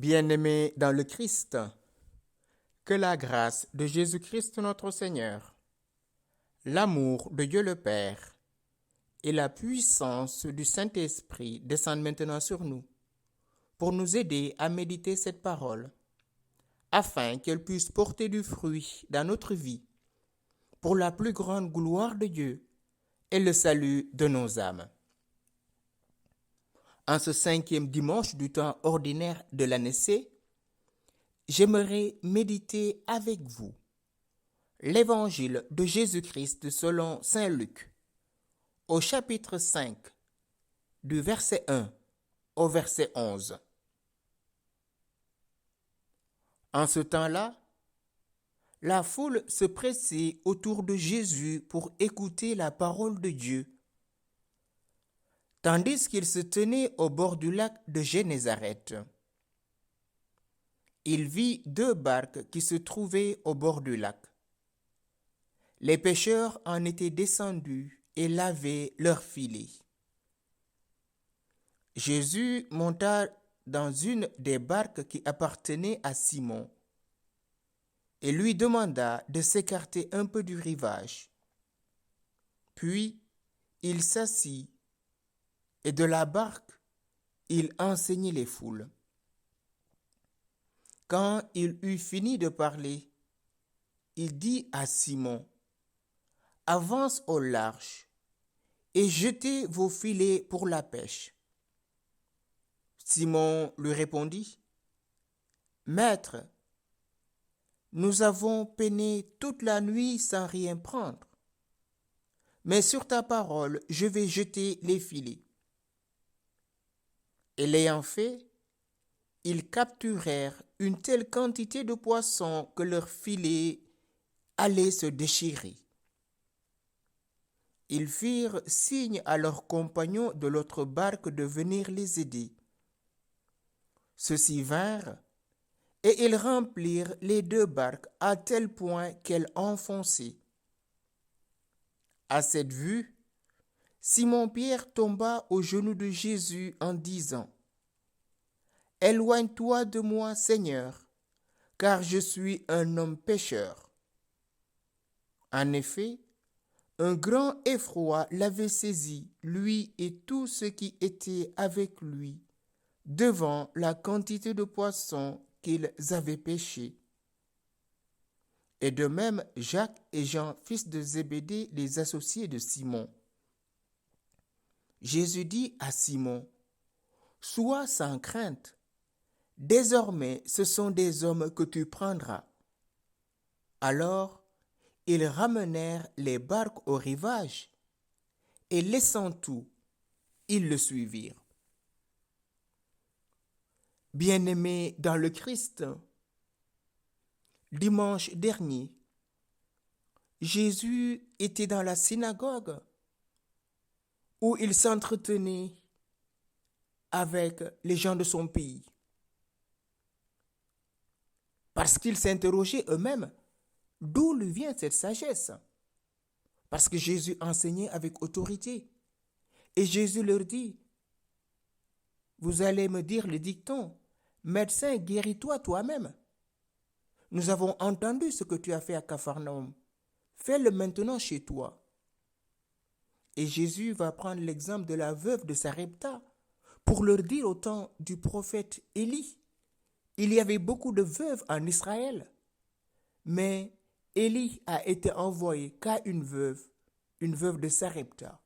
Bien-aimés dans le Christ, que la grâce de Jésus-Christ notre Seigneur, l'amour de Dieu le Père et la puissance du Saint-Esprit descendent maintenant sur nous pour nous aider à méditer cette parole, afin qu'elle puisse porter du fruit dans notre vie pour la plus grande gloire de Dieu et le salut de nos âmes. En ce 5e dimanche du temps ordinaire de l'année C, j'aimerais méditer avec vous l'évangile de Jésus-Christ selon saint Luc, au chapitre 5, du verset 1 au verset 11. En ce temps-là, la foule se pressait autour de Jésus pour écouter la parole de Dieu, tandis qu'il se tenait au bord du lac de Génézareth. Il vit 2 barques qui se trouvaient au bord du lac. Les pêcheurs en étaient descendus et lavaient leurs filets. Jésus monta dans une des barques qui appartenait à Simon et lui demanda de s'écarter un peu du rivage. Puis il s'assit et de la barque, il enseignait les foules. Quand il eut fini de parler, il dit à Simon, « Avance au large et jetez vos filets pour la pêche. » Simon lui répondit, « Maître, nous avons peiné toute la nuit sans rien prendre, mais sur ta parole, je vais jeter les filets. » Et l'ayant fait, ils capturèrent une telle quantité de poissons que leurs filets allaient se déchirer. Ils firent signe à leurs compagnons de l'autre barque de venir les aider. Ceux-ci vinrent, et ils remplirent les 2 barques à tel point qu'elles enfonçaient. À cette vue, Simon-Pierre tomba aux genoux de Jésus en disant, « Éloigne-toi de moi, Seigneur, car je suis un homme pécheur. » En effet, un grand effroi l'avait saisi, lui et tous ceux qui étaient avec lui, devant la quantité de poissons qu'ils avaient pêchés. Et de même, Jacques et Jean, fils de Zébédée, les associés de Simon. Jésus dit à Simon, « Sois sans crainte, désormais ce sont des hommes que tu prendras. » Alors, ils ramenèrent les barques au rivage, et laissant tout, ils le suivirent. Bien-aimés dans le Christ, dimanche dernier, Jésus était dans la synagogue où il s'entretenait avec les gens de son pays. Parce qu'ils s'interrogeaient eux-mêmes, d'où lui vient cette sagesse? Parce que Jésus enseignait avec autorité. Et Jésus leur dit, vous allez me dire le dicton, médecin, guéris-toi toi-même. Nous avons entendu ce que tu as fait à Capharnaüm. Fais-le maintenant chez toi. Et Jésus va prendre l'exemple de la veuve de Sarepta pour leur dire au temps du prophète Élie. Il y avait beaucoup de veuves en Israël, mais Élie a été envoyé qu'à une veuve de Sarepta.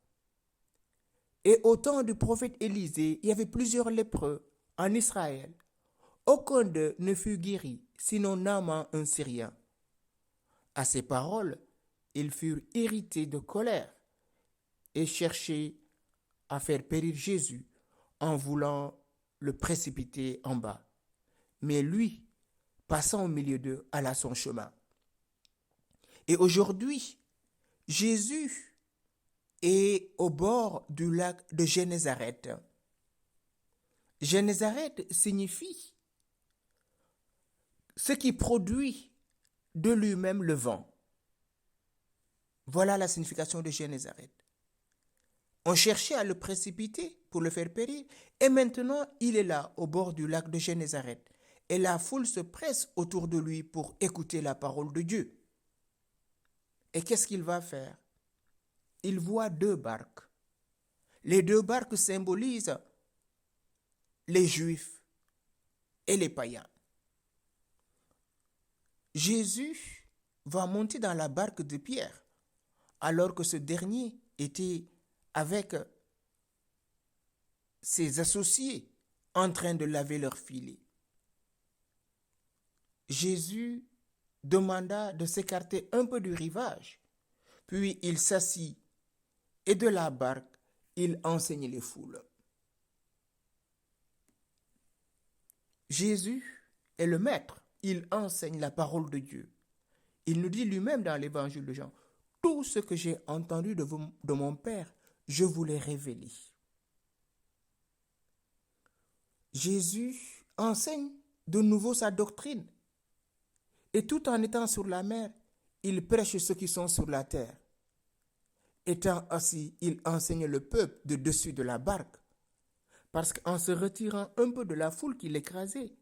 Et au temps du prophète Élisée, il y avait plusieurs lépreux en Israël. Aucun d'eux ne fut guéri, sinon Naaman, un Syrien. À ces paroles, ils furent irrités de colère et cherchaient à faire périr Jésus en voulant le précipiter en bas. Mais lui, passant au milieu d'eux, alla son chemin. Et aujourd'hui, Jésus est au bord du lac de Génézareth. Génézareth signifie ce qui produit de lui-même le vent. Voilà la signification de Génézareth. On cherchait à le précipiter pour le faire périr, et maintenant il est là, au bord du lac de Génézareth. et la foule se presse autour de lui pour écouter la parole de Dieu. Et qu'est-ce qu'il va faire? Il voit deux barques. Les deux barques symbolisent les Juifs et les païens. Jésus va monter dans la barque de Pierre, alors que ce dernier était avec ses associés en train de laver leurs filets. Jésus demanda de s'écarter un peu du rivage, puis il s'assit et de la barque, il enseignait les foules. Jésus est le maître, il enseigne la parole de Dieu. Il nous dit lui-même dans l'évangile de Jean, tout ce que j'ai entendu de mon Père, je vous l'ai révélé. Jésus enseigne de nouveau sa doctrine. Et tout en étant sur la mer, il prêche ceux qui sont sur la terre. Étant assis, il enseigne le peuple de dessus de la barque. Parce qu'en se retirant un peu de la foule qui l'écrasait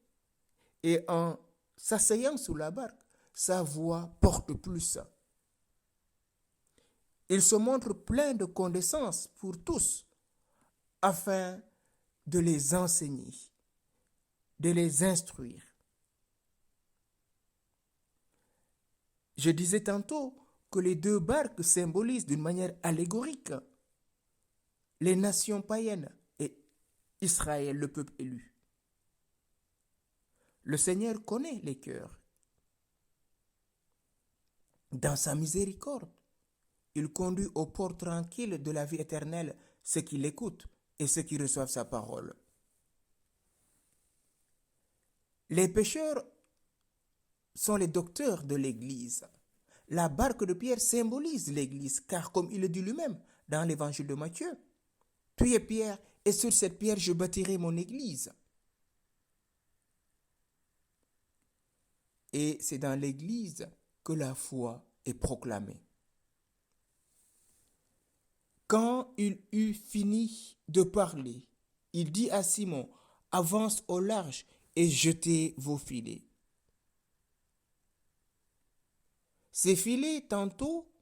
et en s'asseyant sous la barque, sa voix porte plus. Il se montre plein de condescendance pour tous afin de les enseigner, de les instruire. Je disais tantôt que les deux barques symbolisent d'une manière allégorique les nations païennes et Israël, le peuple élu. Le Seigneur connaît les cœurs. Dans sa miséricorde, il conduit au port tranquille de la vie éternelle ceux qui l'écoutent et ceux qui reçoivent sa parole. Les pécheurs sont les docteurs de l'Église. La barque de Pierre symbolise l'Église, car comme il le dit lui-même dans l'évangile de Matthieu, « Tu es Pierre, et sur cette pierre je bâtirai mon Église. » Et c'est dans l'Église que la foi est proclamée. Quand il eut fini de parler, il dit à Simon, « Avance au large et jetez vos filets. » Ces filets, tantôt,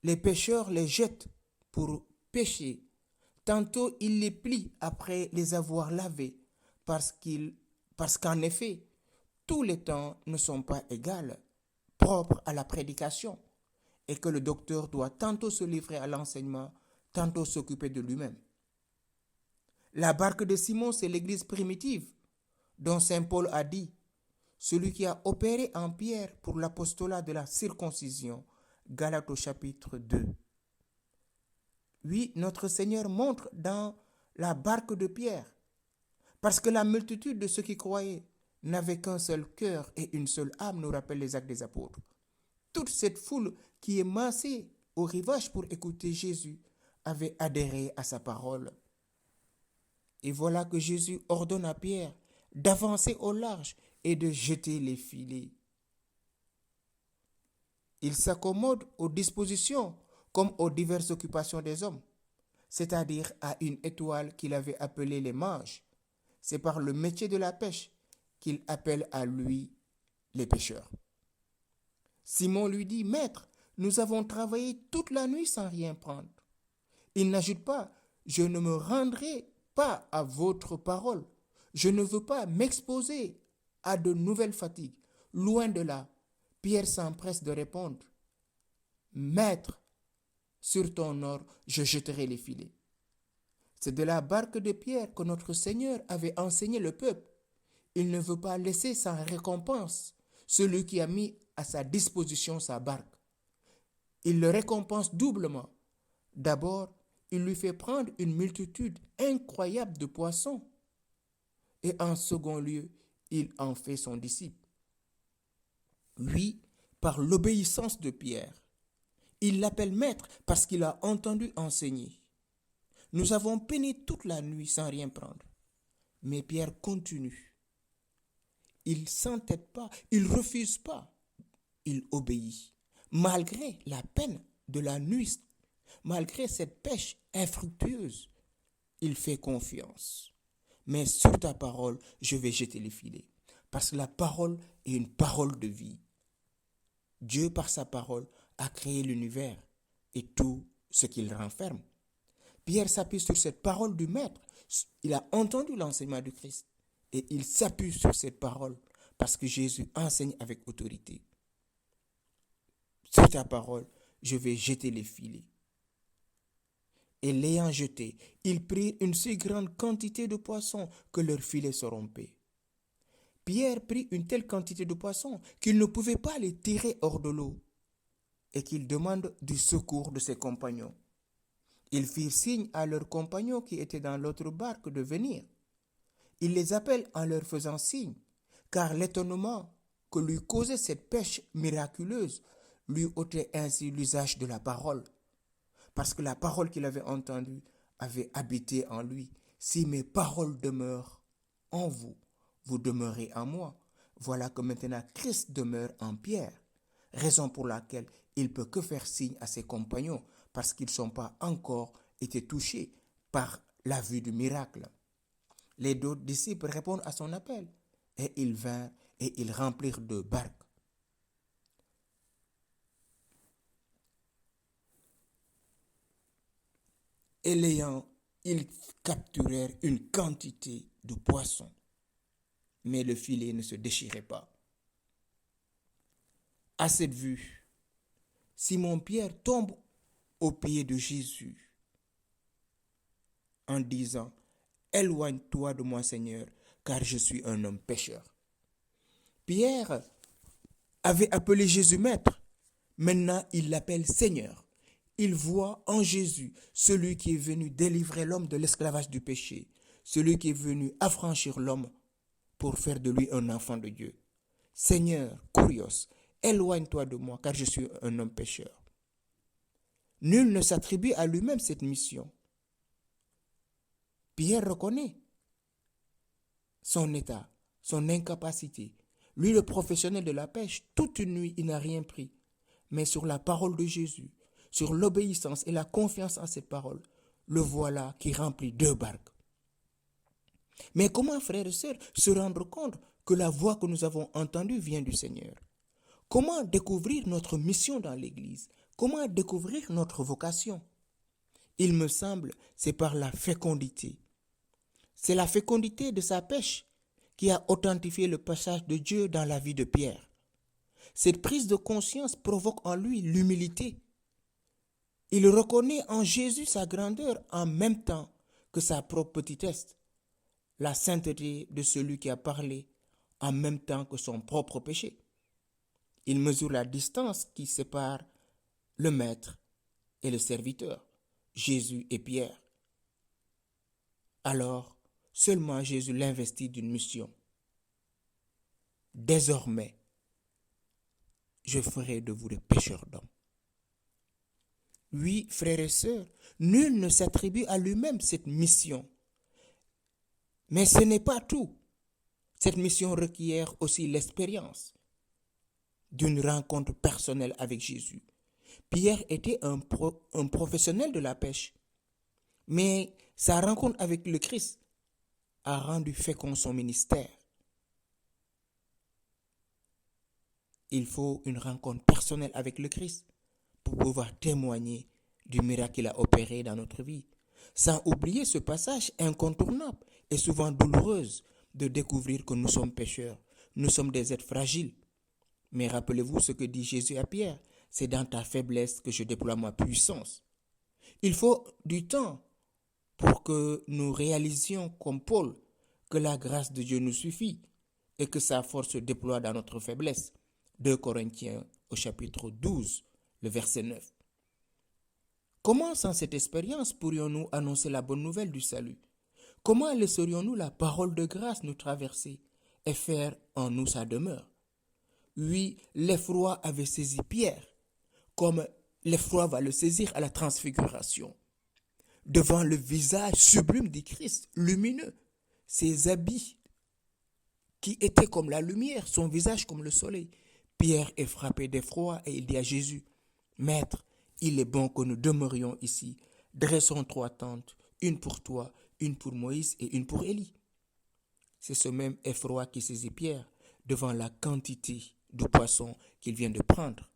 les pêcheurs les jettent pour pêcher. Tantôt, ils les plient après les avoir lavés, parce qu'en effet, tous les temps ne sont pas égaux, propres à la prédication, et que le docteur doit tantôt se livrer à l'enseignement, tantôt s'occuper de lui-même. La barque de Simon, c'est l'église primitive, dont saint Paul a dit, celui qui a opéré en Pierre pour l'apostolat de la circoncision, Galates au chapitre 2. Oui, notre Seigneur montre dans la barque de Pierre, parce que la multitude de ceux qui croyaient n'avait qu'un seul cœur et une seule âme, nous rappellent les Actes des Apôtres. Toute cette foule qui est massée au rivage pour écouter Jésus avait adhéré à sa parole. Et voilà que Jésus ordonne à Pierre d'avancer au large et de jeter les filets. Il s'accommode aux dispositions comme aux diverses occupations des hommes, c'est-à-dire à une étoile qu'il avait appelée les manches. C'est par le métier de la pêche qu'il appelle à lui les pêcheurs. Simon lui dit, « Maître, nous avons travaillé toute la nuit sans rien prendre. » Il n'ajoute pas, « Je ne me rendrai pas à votre parole. Je ne veux pas m'exposer à de nouvelles fatigues. » Loin de là, Pierre s'empresse de répondre, « Maître, sur ton ordre, je jetterai les filets. » C'est de la barque de Pierre que notre Seigneur avait enseigné le peuple. Il ne veut pas laisser sans récompense celui qui a mis à sa disposition sa barque. Il le récompense doublement. D'abord, il lui fait prendre une multitude incroyable de poissons. Et en second lieu, il en fait son disciple. Oui, par l'obéissance de Pierre. Il l'appelle maître parce qu'il a entendu enseigner. Nous avons peiné toute la nuit sans rien prendre. Mais Pierre continue. Il ne s'entête pas, il ne refuse pas. Il obéit. Malgré la peine de la nuit, malgré cette pêche infructueuse, il fait confiance. Mais sur ta parole, je vais jeter les filets. Parce que la parole est une parole de vie. Dieu, par sa parole, a créé l'univers et tout ce qu'il renferme. Pierre s'appuie sur cette parole du Maître. Il a entendu l'enseignement du Christ et il s'appuie sur cette parole parce que Jésus enseigne avec autorité. Sur ta parole, je vais jeter les filets. Et l'ayant jeté, ils prirent une si grande quantité de poissons que leurs filets se rompaient. Pierre prit une telle quantité de poissons qu'il ne pouvait pas les tirer hors de l'eau et qu'il demande du secours de ses compagnons. Ils firent signe à leurs compagnons qui étaient dans l'autre barque de venir. Il les appelle en leur faisant signe, car l'étonnement que lui causait cette pêche miraculeuse lui ôtait ainsi l'usage de la parole. Parce que la parole qu'il avait entendue avait habité en lui. Si mes paroles demeurent en vous, vous demeurez en moi. Voilà que maintenant Christ demeure en Pierre, raison pour laquelle il ne peut que faire signe à ses compagnons, parce qu'ils ne sont pas encore été touchés par la vue du miracle. Les autres disciples répondent à son appel, et ils vinrent et ils remplirent deux barques. Et l'ayant, ils capturèrent une quantité de poissons, mais le filet ne se déchirait pas. À cette vue, Simon-Pierre tombe aux pieds de Jésus en disant « Éloigne-toi de moi, Seigneur, car je suis un homme pécheur. » Pierre avait appelé Jésus maître. Maintenant, il l'appelle Seigneur. Il voit en Jésus celui qui est venu délivrer l'homme de l'esclavage du péché, celui qui est venu affranchir l'homme pour faire de lui un enfant de Dieu. Seigneur, Kurios, éloigne-toi de moi, car je suis un homme pécheur. Nul ne s'attribue à lui-même cette mission. Pierre reconnaît son état, son incapacité. Lui, le professionnel de la pêche, toute une nuit, il n'a rien pris. Mais sur la parole de Jésus, sur l'obéissance et la confiance en cette parole, le voilà qui remplit deux barques. Mais comment, frères et sœurs, se rendre compte que la voix que nous avons entendue vient du Seigneur? Comment découvrir notre mission dans l'Église? Comment découvrir notre vocation? Il me semble, c'est par la fécondité. C'est la fécondité de sa pêche qui a authentifié le passage de Dieu dans la vie de Pierre. Cette prise de conscience provoque en lui l'humilité. Il reconnaît en Jésus sa grandeur en même temps que sa propre petitesse, la sainteté de celui qui a parlé en même temps que son propre péché. Il mesure la distance qui sépare le maître et le serviteur, Jésus et Pierre. Alors, seulement Jésus l'investit d'une mission. Désormais, je ferai de vous des pêcheurs d'hommes. Oui, frères et sœurs, nul ne s'attribue à lui-même cette mission. Mais ce n'est pas tout. Cette mission requiert aussi l'expérience d'une rencontre personnelle avec Jésus. Pierre était un professionnel de la pêche, mais sa rencontre avec le Christ a rendu fécond son ministère. Il faut une rencontre personnelle avec le Christ pour pouvoir témoigner du miracle qu'il a opéré dans notre vie. Sans oublier ce passage incontournable et souvent douloureuse de découvrir que nous sommes pécheurs. Nous sommes des êtres fragiles. Mais rappelez-vous ce que dit Jésus à Pierre. C'est dans ta faiblesse que je déploie ma puissance. Il faut du temps pour que nous réalisions comme Paul que la grâce de Dieu nous suffit et que sa force se déploie dans notre faiblesse. 2 Corinthiens au chapitre 12, le verset 9. Comment sans cette expérience pourrions-nous annoncer la bonne nouvelle du salut? Comment laisserions-nous la parole de grâce nous traverser et faire en nous sa demeure? Oui, l'effroi avait saisi Pierre, comme l'effroi va le saisir à la transfiguration. Devant le visage sublime du Christ, lumineux, ses habits qui étaient comme la lumière, son visage comme le soleil, Pierre est frappé d'effroi et il dit à Jésus, « Maître, il est bon que nous demeurions ici. Dressons 3 tentes, une pour toi, une pour Moïse et une pour Élie. » C'est ce même effroi qui saisit Pierre. devant la quantité de poissons qu'il vient de prendre.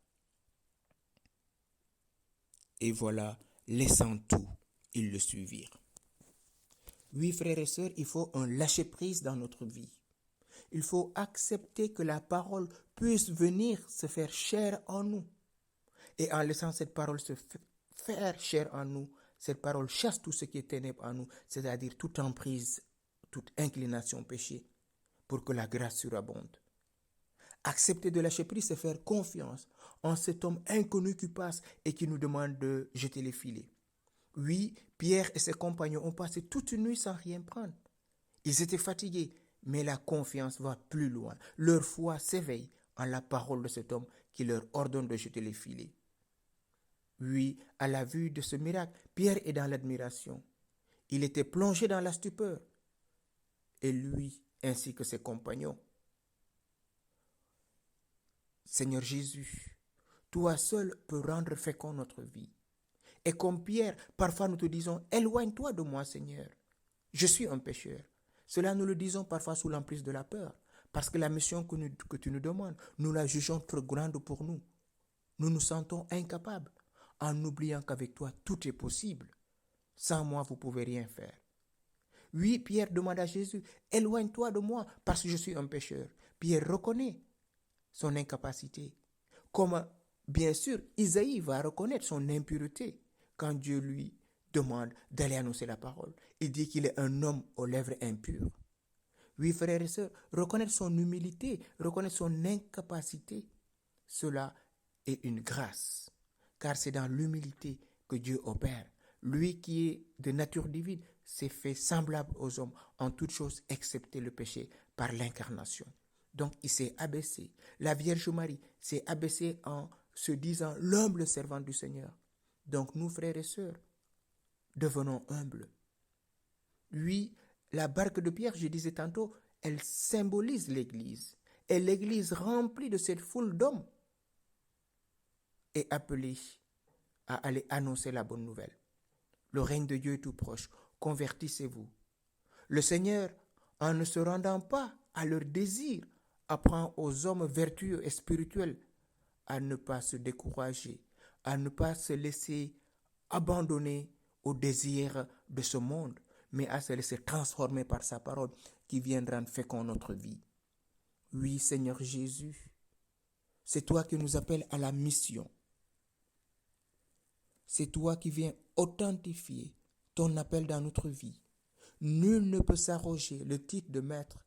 Et voilà, laissant tout, ils le suivirent. Oui, frères et sœurs, il faut un lâcher-prise dans notre vie. Il faut accepter que la parole puisse venir se faire chair en nous. Et en laissant cette parole se faire chair en nous, cette parole chasse tout ce qui est ténèbres en nous, c'est-à-dire toute emprise, toute inclination au péché, pour que la grâce surabonde. Accepter de lâcher prise, c'est faire confiance en cet homme inconnu qui passe et qui nous demande de jeter les filets. Oui, Pierre et ses compagnons ont passé toute une nuit sans rien prendre. Ils étaient fatigués, mais la confiance va plus loin. Leur foi s'éveille en la parole de cet homme qui leur ordonne de jeter les filets. Oui, à la vue de ce miracle, Pierre est dans l'admiration. Il était plongé dans la stupeur. Et lui, ainsi que ses compagnons. Seigneur Jésus, toi seul peux rendre fécond notre vie. Et comme Pierre, parfois nous te disons, éloigne-toi de moi, Seigneur. Je suis un pécheur. Cela nous le disons parfois sous l'emprise de la peur. Parce que la mission que tu nous demandes, nous la jugeons trop grande pour nous. Nous nous sentons incapables, en oubliant qu'avec toi, tout est possible. Sans moi, vous ne pouvez rien faire. Oui, Pierre demande à Jésus, éloigne-toi de moi parce que je suis un pécheur. Pierre reconnaît son incapacité. Comme, bien sûr, Isaïe va reconnaître son impureté quand Dieu lui demande d'aller annoncer la parole. Il dit qu'il est un homme aux lèvres impures. Oui, frères et sœurs, reconnaître son humilité, reconnaître son incapacité, cela est une grâce. Car c'est dans l'humilité que Dieu opère. Lui qui est de nature divine s'est fait semblable aux hommes en toutes choses excepté le péché par l'incarnation. Donc il s'est abaissé. La Vierge Marie s'est abaissée en se disant l'humble servant du Seigneur. Donc nous, frères et sœurs, devenons humbles. Oui, la barque de Pierre, je disais tantôt, elle symbolise l'Église. Et l'Église remplie de cette foule d'hommes est appelée à aller annoncer la bonne nouvelle. Le règne de Dieu est tout proche. Convertissez-vous. Le Seigneur, en ne se rendant pas à leur désir, apprend aux hommes vertueux et spirituels à ne pas se décourager, à ne pas se laisser abandonner aux désirs de ce monde, mais à se laisser transformer par sa parole qui vient rendre fécond notre vie. Oui, Seigneur Jésus, c'est toi qui nous appelles à la mission. C'est toi qui viens authentifier ton appel dans notre vie. Nul ne peut s'arroger le titre de maître,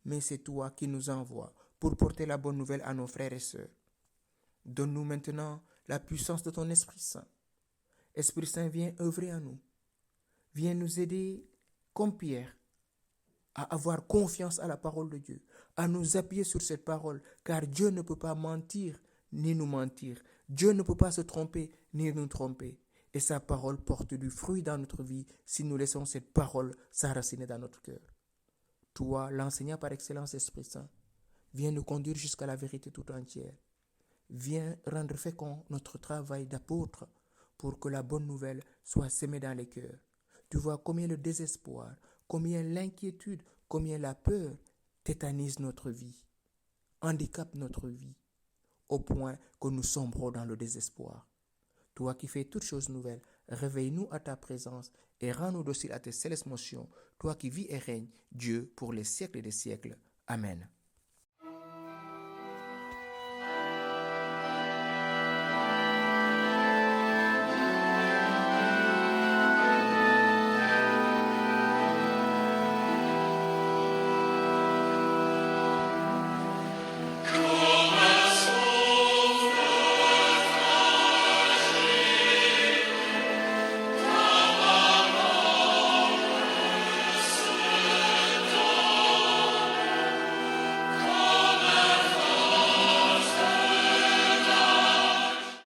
mais c'est toi qui nous envoies pour porter la bonne nouvelle à nos frères et sœurs. Donne-nous maintenant la puissance de ton Esprit Saint. Esprit Saint, viens œuvrer en nous. Viens nous aider, comme Pierre, à avoir confiance à la parole de Dieu, à nous appuyer sur cette parole, car Dieu ne peut pas mentir ni nous mentir. Dieu ne peut pas se tromper ni nous tromper. Et sa parole porte du fruit dans notre vie si nous laissons cette parole s'enraciner dans notre cœur. Toi, l'enseignant par excellence, Esprit Saint, viens nous conduire jusqu'à la vérité tout entière. Viens rendre fécond notre travail d'apôtre pour que la bonne nouvelle soit sémée dans les cœurs. Tu vois combien le désespoir, combien l'inquiétude, combien la peur tétanise notre vie, handicape notre vie, au point que nous sombrons dans le désespoir. Toi qui fais toutes choses nouvelles, réveille-nous à ta présence et rends-nous dociles à tes célestes motions, toi qui vis et règnes, Dieu, pour les siècles des siècles. Amen.